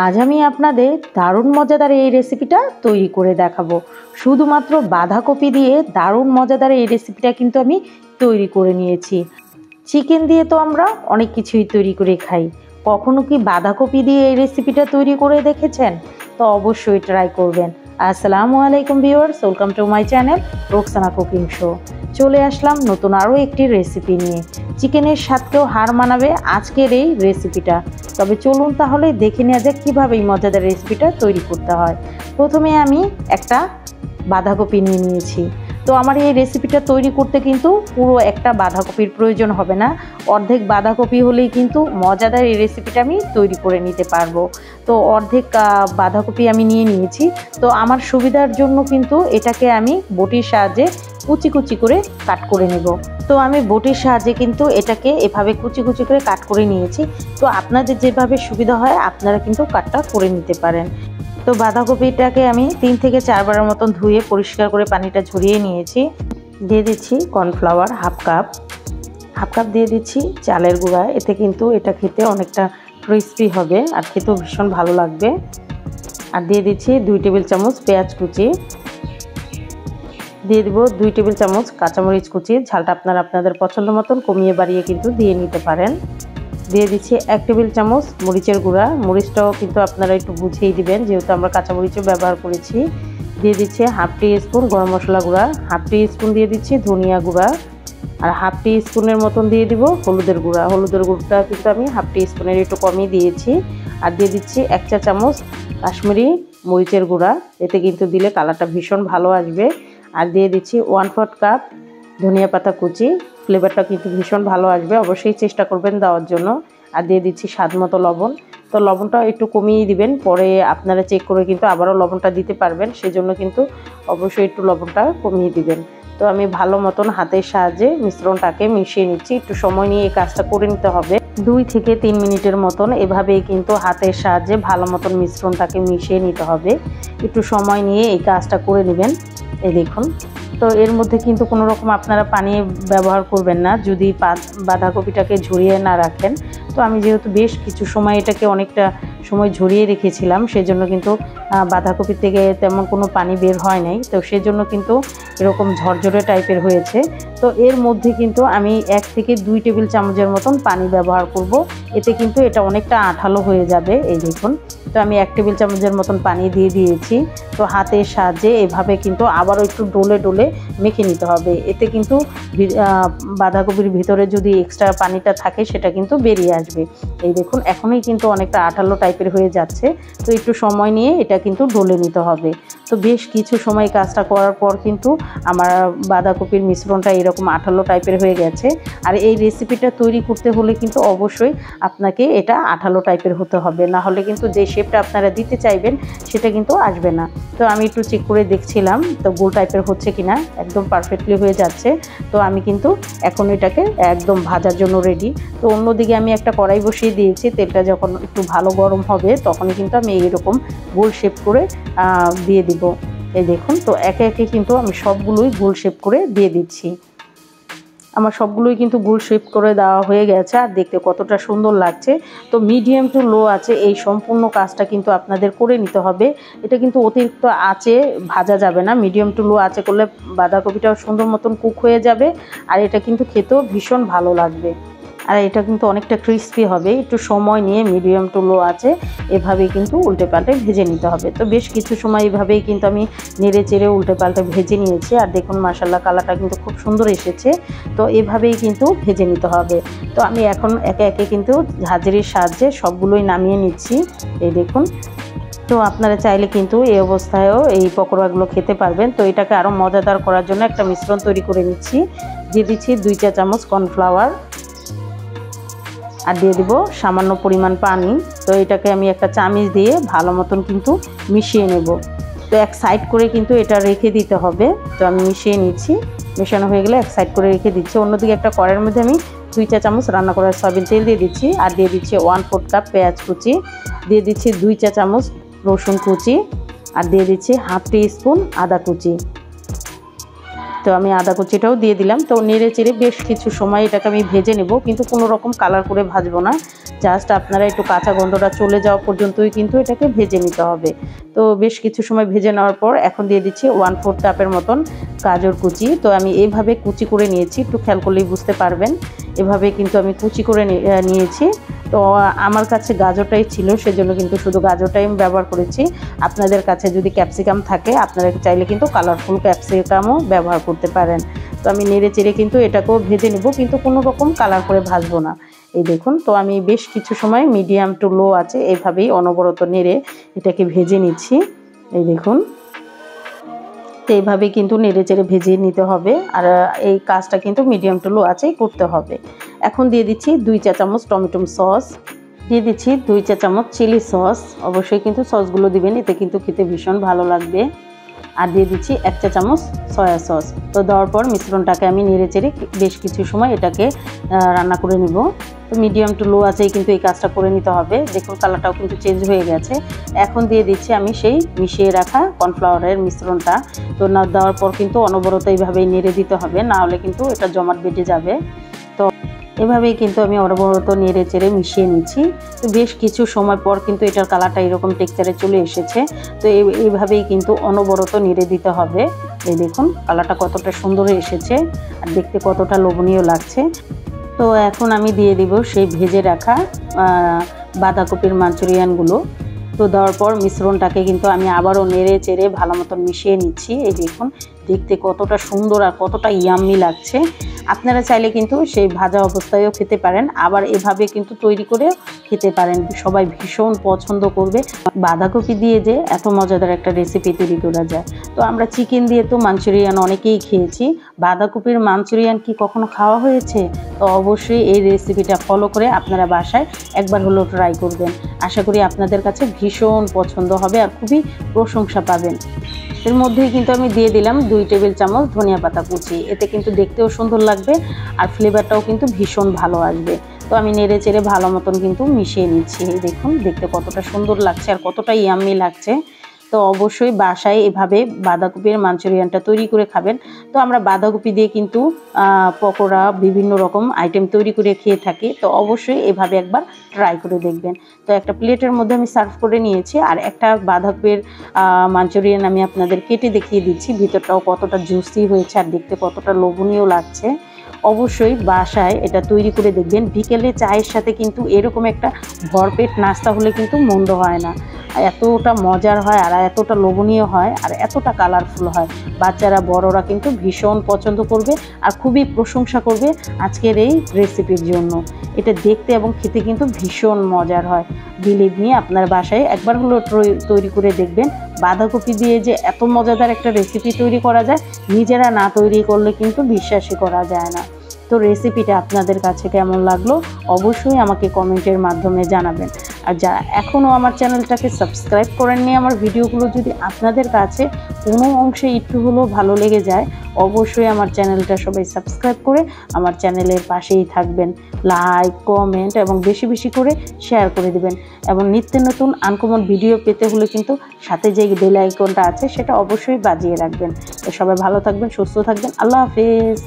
আজ আমি আপনাদের দারুণ মজাদার এই রেসিপিটা তৈরি করে দেখাবো। শুধুমাত্র বাঁধাকপি দিয়ে দারুণ মজাদার এই রেসিপিটা কিন্তু আমি তৈরি করে নিয়েছি। চিকেন দিয়ে তো আমরা অনেক কিছুই তৈরি করে খাই, কখনো কি বাঁধাকপি দিয়ে এই রেসিপিটা তৈরি করে দেখেছেন? তো অবশ্যই ট্রাই করবেন। আসসালামু আলাইকুম viewers, welcome to my channel Roksana cooking show. চলে আসলাম নতুন আরও একটি রেসিপি নিয়ে। চিকেনের স্বাদকেও হার মানাবে আজকের এই রেসিপিটা। তবে চলুন তাহলে দেখে নেওয়া যাক কীভাবে এই মজাদার রেসিপিটা তৈরি করতে হয়। প্রথমে আমি একটা বাঁধাকপি নিয়ে নিয়েছি। তো আমার এই রেসিপিটা তৈরি করতে কিন্তু পুরো একটা বাঁধাকপির প্রয়োজন হবে না, অর্ধেক বাঁধাকপি হলেই কিন্তু মজাদার এই রেসিপিটা আমি তৈরি করে নিতে পারবো। তো অর্ধেক বাঁধাকপি আমি নিয়ে নিয়েছি। তো আমার সুবিধার জন্য কিন্তু এটাকে আমি বটির সাহায্যে কুচি কুচি করে কাট করে নেব। তো আমি বটির সাহায্যে কিন্তু এটাকে এভাবে কুচি কুচি করে কাট করে নিয়েছি। তো আপনাদের যেভাবে সুবিধা হয় আপনারা কিন্তু কাটটা করে নিতে পারেন। তো বাঁধাকপিটাকে আমি 3 থেকে 4 বারের মতন ধুয়ে পরিষ্কার করে পানিটা ঝরিয়ে নিয়েছি। দিয়ে দিচ্ছি কর্নফ্লাওয়ার হাফ কাপ দিয়ে দিচ্ছি চালের গুঁড়া। এতে কিন্তু এটা খেতে অনেকটা ক্রিস্পি হবে আর খেতেও ভীষণ ভালো লাগবে। আর দিয়ে দিচ্ছি 2 টেবিল চামচ পেঁয়াজ কুচি, দিয়ে দিব 2 টেবিল চামচ কাঁচামরিচ কুচি। ঝালটা আপনারা আপনাদের পছন্দ মতন কমিয়ে বাড়িয়ে কিন্তু দিয়ে নিতে পারেন। দিয়ে দিচ্ছি 1 টেবিল চামচ মরিচের গুঁড়া। মরিচটাও কিন্তু আপনারা একটু বুঝিয়ে দিবেন, যেহেতু আমরা কাঁচামরিচও ব্যবহার করেছি। দিয়ে দিচ্ছি হাফ টি স্পুন গরম মশলা গুঁড়া, হাফ টি স্পুন দিয়ে দিচ্ছি ধনিয়া গুঁড়া, আর হাফ টি স্পুনের মতন দিয়ে দিব হলুদের গুঁড়া। হলুদের গুঁড়োটা কিন্তু আমি হাফ টি স্পুনের একটু কমই দিয়েছি। আর দিয়ে দিচ্ছি 1 চা চামচ কাশ্মীরি মরিচের গুঁড়া। এতে কিন্তু দিলে কালারটা ভীষণ ভালো আসবে। আর দিয়ে দিচ্ছি 1/4 কাপ ধনিয়া পাতা কুচি। ফ্লেভারটা কিন্তু ভীষণ ভালো আসবে, অবশ্যই চেষ্টা করবেন দেওয়ার জন্য। আর দিয়ে দিচ্ছি স্বাদ মতো লবণ। তো লবণটা একটু কমিয়ে দিবেন, পরে আপনারা চেক করে কিন্তু আবারও লবণটা দিতে পারবেন, সেজন্য কিন্তু অবশ্যই একটু লবণটা কমিয়ে দিবেন। তো আমি ভালো মতন হাতের সাহায্যে মিশ্রণটাকে মিশিয়ে নিচ্ছি। একটু সময় নিয়ে এই কাজটা করে নিতে হবে, 2 থেকে 3 মিনিটের মতন এভাবেই কিন্তু হাতের সাহায্যে ভালো মতন মিশ্রণটাকে মিশিয়ে নিতে হবে। একটু সময় নিয়ে এই কাজটা করে নেবেন। এই দেখুন, তো এর মধ্যে কিন্তু কোনো রকম আপনারা পানি ব্যবহার করবেন না যদি বাঁধাকপিটাকে ঝরিয়ে না রাখেন। তো আমি যেহেতু বেশ কিছু সময় এটাকে অনেকটা সময় ঝরিয়ে রেখেছিলাম, সেজন্য কিন্তু বাঁধাকপি থেকে তেমন কোনো পানি বের হয় নাই। তো সেজন্য কিন্তু এরকম ঝরঝরে টাইপের হয়েছে। তো এর মধ্যে কিন্তু আমি 1 থেকে 2 টেবিল চামচের মতন পানি ব্যবহার করব। এতে কিন্তু এটা অনেকটা আঠালো হয়ে যাবে। এই দেখুন, তো আমি 1 টেবিল চামচের মতন পানি দিয়ে দিয়েছি। তো হাতের সাহায্যে এভাবে কিন্তু আবারও একটু ডলে ডলে মেখে নিতে হবে। এতে কিন্তু বাঁধাকপির ভিতরে যদি এক্সট্রা পানিটা থাকে সেটা কিন্তু বেরিয়ে আসবে। এই দেখুন, এখনই কিন্তু অনেকটা আঠালো টাইপের হয়ে যাচ্ছে। তো একটু সময় নিয়ে এটা কিন্তু ডলে নিতে হবে। তো বেশ কিছু সময় কাজটা করার পর কিন্তু আমার বাঁধাকপির মিশ্রণটা এরকম আঠালো টাইপের হয়ে গেছে। আর এই রেসিপিটা তৈরি করতে হলে কিন্তু অবশ্যই আপনাকে এটা আঠালো টাইপের হতে হবে, না হলে কিন্তু যে শেপটা আপনারা দিতে চাইবেন সেটা কিন্তু আসবে না। তো আমি একটু চেক করে দেখছিলাম তো গোল টাইপের হচ্ছে কিনা, একদম পারফেক্টলি হয়ে যাচ্ছে। তো আমি কিন্তু এখন এটাকে একদম ভাজার জন্য রেডি। তো অন্যদিকে আমি একটা কড়াই বসিয়ে দিয়েছি। তেলটা যখন একটু ভালো গরম হবে তখনই কিন্তু আমি এইরকম গোল শেপ করে দিয়ে দিব। এই দেখুন, তো একে একে কিন্তু আমি সবগুলোই গোল শেপ করে দিয়ে দিচ্ছি। আমার সবগুলোই কিন্তু গোল শেপ করে দেওয়া হয়ে গেছে, আর দেখতে কতটা সুন্দর লাগছে। তো মিডিয়াম টু লো আছে এই সম্পূর্ণ কাজটা কিন্তু আপনাদের করে নিতে হবে। এটা কিন্তু অতিরিক্ত আঁচে ভাজা যাবে না, মিডিয়াম টু লো আঁচে করলে বাঁধাকপিটাও সুন্দর মতন কুক হয়ে যাবে। আর এটা কিন্তু খেতেও ভীষণ ভালো লাগবে, আর এটা কিন্তু অনেকটা ক্রিস্পি হবে। একটু সময় নিয়ে মিডিয়াম টু লো আছে এভাবেই কিন্তু উল্টে পাল্টে ভেজে নিতে হবে। তো বেশ কিছু সময় এভাবেই কিন্তু আমি নেড়ে চেড়ে উল্টে পাল্টে ভেজে নিয়েছি। আর দেখুন মাশাআল্লাহ কালারটা কিন্তু খুব সুন্দর এসেছে। তো এভাবেই কিন্তু ভেজে নিতে হবে। তো আমি এখন একে একে কিন্তু ঝাঁঝরির সাহায্যে সবগুলোই নামিয়ে নিচ্ছি। এই দেখুন, তো আপনারা চাইলে কিন্তু এই অবস্থায়ও এই পকোড়াগুলো খেতে পারবেন। তো এটাকে আরও মজাদার করার জন্য একটা মিশ্রণ তৈরি করে নিচ্ছি। দিয়ে দিচ্ছি 2 চা চামচ কর্নফ্লাওয়ার, আর দিয়ে দিব সামান্য পরিমাণ পানি। তো এটাকে আমি একটা চামচ দিয়ে ভালো মতন কিন্তু মিশিয়ে নেব। তো এক সাইড করে কিন্তু এটা রেখে দিতে হবে। তো আমি মিশিয়ে নিচ্ছি, মেশানো হয়ে গেলে এক সাইড করে রেখে দিচ্ছি। অন্যদিকে একটা কড়াইয়ের মধ্যে আমি 2 চা চামচ রান্না করার সয়াবিন তেল দিয়ে দিচ্ছি। আর দিয়ে দিচ্ছি 1/4 কাপ পেঁয়াজ কুচি, দিয়ে দিচ্ছি 2 চা চামচ রসুন কুচি, আর দিয়ে দিচ্ছি হাফ টি স্পুন আদা কুচি। তো তো আমি আদা কুচিটাও দিয়ে দিলাম। তো নেড়ে চেড়ে বেশ কিছু সময় এটাকে আমি ভেজে নেব, কিন্তু কোনো রকম কালার করে ভাজবো না, জাস্ট আপনারা একটু কাঁচা গন্ধটা চলে যাওয়া পর্যন্তই কিন্তু এটাকে ভেজে নিতে হবে। তো বেশ কিছু সময় ভেজে নেওয়ার পর এখন দিয়ে দিচ্ছি 1/4 কাপের মতন গাজর কুচি। তো আমি এইভাবে কুচি করে নিয়েছি, একটু খেয়াল করলেই বুঝতে পারবেন। এভাবে কিন্তু আমি কুচি করে নিয়েছি। তো আমার কাছে গাজরটাই ছিল, সেজন্য কিন্তু শুধু গাজরটাই আমি ব্যবহার করেছি। আপনাদের কাছে যদি ক্যাপসিকাম থাকে আপনারা চাইলে কিন্তু কালারফুল ক্যাপসিকামও ব্যবহার করতে পারেন। তো আমি নেড়ে চেড়ে কিন্তু এটাকেও ভেজে নেব, কিন্তু কোনো রকম কালার করে ভাজবো না। এই দেখুন, তো আমি বেশ কিছু সময় মিডিয়াম টু লো আছে এইভাবেই অনবরত নেড়ে এটাকে ভেজে নিচ্ছি। এই দেখুন, তো এইভাবেই কিন্তু নেড়ে চেড়ে ভেজে নিতে হবে, আর এই কাজটা কিন্তু মিডিয়াম টু লো আঁচেই করতে হবে। এখন দিয়ে দিচ্ছি 2 চা চামচ টমেটো সস, দিয়ে দিচ্ছি 2 চা চামচ চিলি সস। অবশ্যই কিন্তু সসগুলো দিবেন, এতে কিন্তু খেতে ভীষণ ভালো লাগবে। আর দিয়ে দিচ্ছি 1 চা চামচ সয়া সস। তো দেওয়ার পর মিশ্রণটাকে আমি নেড়ে চেড়ে বেশ কিছু সময় এটাকে রান্না করে নিব। তো মিডিয়াম টু লো আঁচেই কিন্তু এই কাজটা করে নিতে হবে। দেখুন কালারটাও কিন্তু চেঞ্জ হয়ে গেছে। এখন দিয়ে দিচ্ছি আমি সেই মিশিয়ে রাখা কর্নফ্লাওয়ারের মিশ্রণটা। তো না দেওয়ার পর কিন্তু অনবরত এইভাবেই নেড়ে দিতে হবে, না হলে কিন্তু এটা জমাট বেঁধে যাবে। তো এভাবেই কিন্তু আমি অনবরত নেড়ে চেড়ে মিশিয়ে নিচ্ছি। তো বেশ কিছু সময় পর কিন্তু এটার কালারটা এরকম টেক্সচারে চলে এসেছে। তো এইভাবেই কিন্তু অনবরত নেড়ে দিতে হবে। এই দেখুন কালারটা কতটা সুন্দর এসেছে আর দেখতে কতটা লোভনীয় লাগছে। তো এখন আমি দিয়ে দিব সেই ভেজে রাখা বাঁধাকপির মাঞ্চুরিয়ানগুলো। তো দেওয়ার পর মিশ্রণটাকে কিন্তু আমি আবারও নেড়ে চেড়ে ভালো মতন মিশিয়ে নিচ্ছি। এই দেখুন দেখতে কতটা সুন্দর আর কতটা ইয়াম্মি লাগছে। আপনারা চাইলে কিন্তু সেই ভাজা অবস্থায়ও খেতে পারেন, আবার এভাবে কিন্তু তৈরি করে খেতে পারেন, সবাই ভীষণ পছন্দ করবে। বাঁধাকপি দিয়ে যে এত মজাদার একটা রেসিপি তৈরি করা যায়। তো আমরা চিকেন দিয়ে তো মাঞ্চুরিয়ান অনেকেই খেয়েছি, বাঁধাকপির মাঞ্চুরিয়ান কি কখনো খাওয়া হয়েছে? তো অবশ্যই এই রেসিপিটা ফলো করে আপনারা বাসায় একবার হলেও ট্রাই করবেন। আশা করি আপনাদের কাছে ভীষণ পছন্দ হবে আর খুবই প্রশংসা পাবেন। এর মধ্যেই কিন্তু আমি দিয়ে দিলাম 2 টেবিল চামচ ধনিয়া পাতা কুচি, এতে কিন্তু দেখতেও সুন্দর লাগবে আর ফ্লেভারটাও কিন্তু ভীষণ ভালো আসবে। তো আমি নেড়ে চেড়ে ভালো মতন কিন্তু মিশিয়ে নিচ্ছি। দেখুন দেখতে কতটা সুন্দর লাগছে আর কতটা ইয়াম্মি লাগছে। তো অবশ্যই বাসায় এভাবে বাঁধাকপির মাঞ্চুরিয়ানটা তৈরি করে খাবেন। তো আমরা বাঁধাকপি দিয়ে কিন্তু পকোড়া বিভিন্ন রকম আইটেম তৈরি করে খেয়ে থাকি। তো অবশ্যই এভাবে একবার ট্রাই করে দেখবেন। তো একটা প্লেটের মধ্যে আমি সার্ভ করে নিয়েছি, আর একটা বাঁধাকপির মাঞ্চুরিয়ান আমি আপনাদের কেটে দেখিয়ে দিচ্ছি। ভিতরটাও কতটা জুসি হয়েছে আর দেখতে কতটা লোভনীয় লাগছে। অবশ্যই বাসায় এটা তৈরি করে দেখবেন। বিকেলে চায়ের সাথে কিন্তু এরকম একটা ভরপেট নাস্তা হলে কিন্তু মন্দ হয় না। এতটা মজার হয় আর এতটা লোভনীয় হয় আর এতটা কালারফুল হয়, বাচ্চারা বড়রা কিন্তু ভীষণ পছন্দ করবে আর খুবই প্রশংসা করবে আজকের এই রেসিপির জন্য। এটা দেখতে এবং খেতে কিন্তু ভীষণ মজার হয়। বিলিভ মি, আপনার বাসায় একবার হলো তৈরি করে দেখবেন। বাঁধাকপি দিয়ে যে এত মজাদার একটা রেসিপি তৈরি করা যায়, নিজেরা না তৈরি করলে কিন্তু বিশ্বাসই করা যায় না। তো রেসিপিটা আপনাদের কাছে কেমন লাগলো অবশ্যই আমাকে কমেন্টের মাধ্যমে জানাবেন। আর যারা এখনও আমার চ্যানেলটাকে সাবস্ক্রাইব করেননি, আমার ভিডিওগুলো যদি আপনাদের কাছে কোনো অংশে একটু হলেও ভালো লেগে যায়, অবশ্যই আমার চ্যানেলটা সবাই সাবস্ক্রাইব করে আমার চ্যানেলের পাশেই থাকবেন। লাইক, কমেন্ট এবং বেশি বেশি করে শেয়ার করে দেবেন। এবং নিত্য নতুন আনকমন ভিডিও পেতে হলে কিন্তু সাথে যে বেল আইকনটা আছে সেটা অবশ্যই বাজিয়ে রাখবেন। তো সবাই ভালো থাকবেন, সুস্থ থাকবেন। আল্লাহ হাফেজ।